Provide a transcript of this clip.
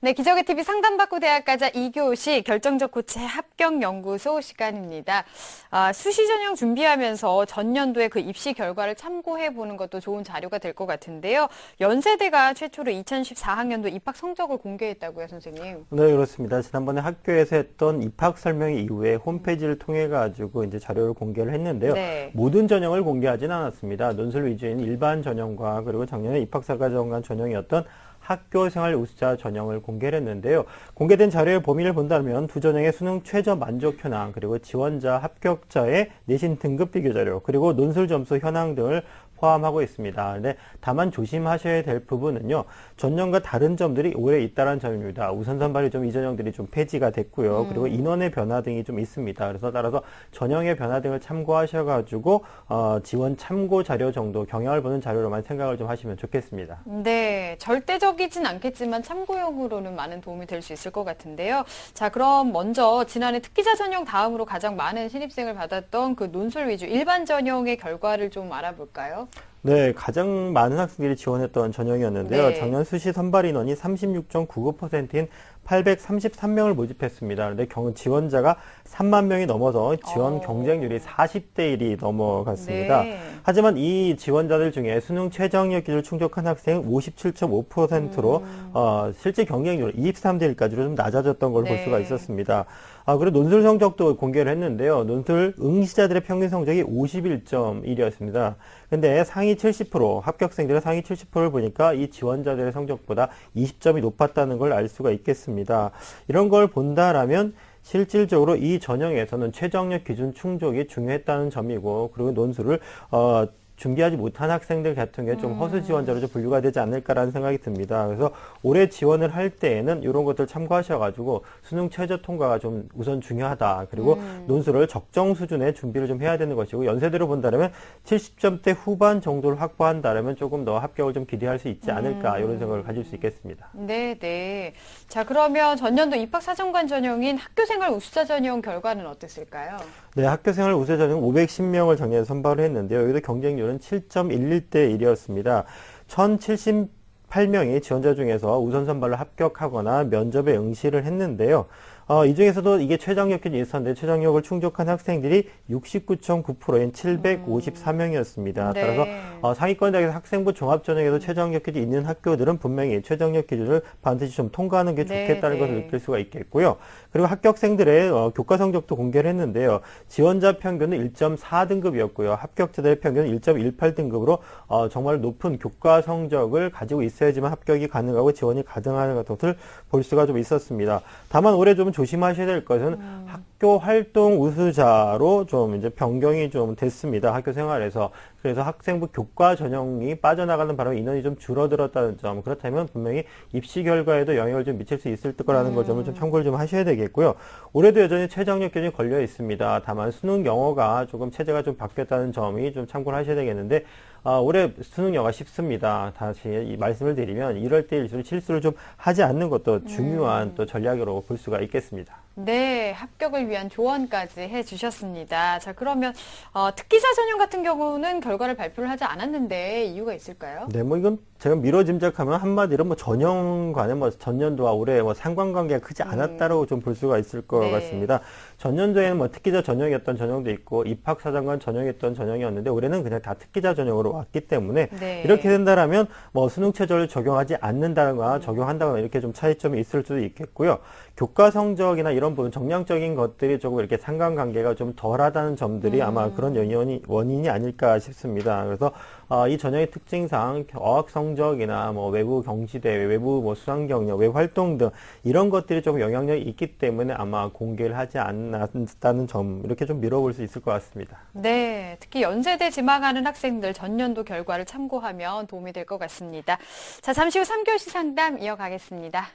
네, 기적의 TV 상담받고 대학가자 2교시 결정적 고체 합격연구소 시간입니다. 수시 전형 준비하면서 전년도에 그 입시 결과를 참고해보는 것도 좋은 자료가 될 것 같은데요. 연세대가 최초로 2014학년도 입학 성적을 공개했다고요, 선생님? 네, 그렇습니다. 지난번에 학교에서 했던 입학 설명 이후에 홈페이지를 통해 가지고 이제 자료를 공개를 했는데요. 네. 모든 전형을 공개하지는 않았습니다. 논술 위주인 일반 전형과 그리고 작년에 입학사과정관 전형이었던 학교생활 우수자 전형을 공개를 했는데요. 공개된 자료의 범위를 본다면 두 전형의 수능 최저 만족 현황, 그리고 지원자 합격자의 내신 등급 비교 자료, 그리고 논술 점수 현황 등을 포함하고 있습니다. 근데 다만 조심하셔야 될 부분은요. 전년과 다른 점들이 올해 잇따른 점입니다. 우선 선발이 이 전형들이 좀 폐지가 됐고요. 그리고 인원의 변화 등이 좀 있습니다. 그래서 따라서 전형의 변화 등을 참고하셔가지고 지원 참고 자료 정도, 경향을 보는 자료로만 생각을 좀 하시면 좋겠습니다. 네, 절대적이진 않겠지만 참고용으로는 많은 도움이 될 수 있을 것 같은데요. 자, 그럼 먼저 지난해 특기자 전형 다음으로 가장 많은 신입생을 받았던 그 논술 위주 일반 전형의 결과를 좀 알아볼까요? 네, 가장 많은 학생들이 지원했던 전형이었는데요. 네. 작년 수시 선발 인원이 36.99%인 833명을 모집했습니다. 그런데 지원자가 3만 명이 넘어서 지원 경쟁률이 40대 1이 넘어갔습니다. 네. 하지만 이 지원자들 중에 수능 최저학력 기준을 충족한 학생 57.5%로 실제 경쟁률 23대 1까지로 좀 낮아졌던 걸 볼 네. 수가 있었습니다. 그리고 논술 성적도 공개를 했는데요. 논술 응시자들의 평균 성적이 51.1이었습니다. 근데 상위 70%, 합격생들의 상위 70%를 보니까 이 지원자들의 성적보다 20점이 높았다는 걸 알 수가 있겠습니다. 이런 걸 본다라면 실질적으로 이 전형에서는 최저학력 기준 충족이 중요했다는 점이고, 그리고 논술을 준비하지 못한 학생들 같은 경우에 좀 허수 지원자로 좀 분류가 되지 않을까라는 생각이 듭니다. 그래서 올해 지원을 할 때에는 이런 것들 참고하셔가지고 수능 최저 통과가 좀 우선 중요하다. 그리고 논술을 적정 수준의 준비를 좀 해야 되는 것이고, 연세대로 본다면 70점대 후반 정도를 확보한다면 조금 더 합격을 좀 기대할 수 있지 않을까, 이런 생각을 가질 수 있겠습니다. 네, 네. 자, 그러면 전년도 입학사정관 전형인 학교생활 우수자 전형 결과는 어땠을까요? 네, 학교생활 우수자 전형 510명을 작년에 선발을 했는데요. 여기도 경쟁률은 7.11대 1이었습니다. 1078명이 지원자 중에서 우선 선발로 합격하거나 면접에 응시를 했는데요. 이 중에서도 이게 최저학력 기준이 있었는데 최저학력을 충족한 학생들이 69.9%인 754명이었습니다. 네. 따라서 상위권 대학에서 학생부 종합전형에도 최저학력 기준이 있는 학교들은 분명히 최저학력 기준을 반드시 좀 통과하는 게 좋겠다는 것을 느낄 수가 있겠고요. 그리고 합격생들의 교과 성적도 공개를 했는데요. 지원자 평균은 1.4등급이었고요. 합격자들의 평균은 1.18등급으로 정말 높은 교과 성적을 가지고 있어야지만 합격이 가능하고 지원이 가능한 것을 볼 수가 좀 있었습니다. 다만 올해 좀 조심하셔야 될 것은 학교 활동 우수자로 좀 이제 변경이 좀 됐습니다. 학교 생활에서. 그래서 학생부 교과 전형이 빠져나가는 바람에 인원이 좀 줄어들었다는 점. 그렇다면 분명히 입시 결과에도 영향을 좀 미칠 수 있을 거라는 걸 점을 좀 참고를 좀 하셔야 되겠고요. 올해도 여전히 최저학력 기준이 걸려 있습니다. 다만 수능 영어가 조금 체제가 좀 바뀌었다는 점이 좀 참고를 하셔야 되겠는데, 올해 수능 영어가 쉽습니다. 다시 이 말씀을 드리면 이럴 때일수록 실수를 좀 하지 않는 것도 중요한 또 전략으로 볼 수가 있겠습니다. 네, 합격을 위한 조언까지 해주셨습니다. 자, 그러면 특기자 전형 같은 경우는 결과를 발표를 하지 않았는데 이유가 있을까요? 네, 이건 제가 미뤄 짐작하면 한마디로 전형 간에 전년도와 올해 상관관계가 크지 않았다고 좀 볼 수가 있을 것 같습니다. 전년도에는 특기자 전형이었던 전형도 있고 입학사정관 전형이었던 전형이었는데 올해는 그냥 다 특기자 전형으로 왔기 때문에 이렇게 된다라면 수능 최저를 적용하지 않는다거나 적용한다거나 이렇게 좀 차이점이 있을 수도 있겠고요. 교과 성적이나 이런 부분 정량적인 것들이 조금 이렇게 상관관계가 좀 덜하다는 점들이 아마 그런 원인이 아닐까 싶습니다. 그래서 이 전형의 특징상 어학 성적이나 외부 경시대회, 외부 수상 경력, 외부 활동 등 이런 것들이 좀 영향력이 있기 때문에 아마 공개를 하지 않았다는 점, 이렇게 좀 미뤄볼 수 있을 것 같습니다. 네, 특히 연세대 지망하는 학생들 전년도 결과를 참고하면 도움이 될 것 같습니다. 자, 잠시 후 3교시 상담 이어가겠습니다.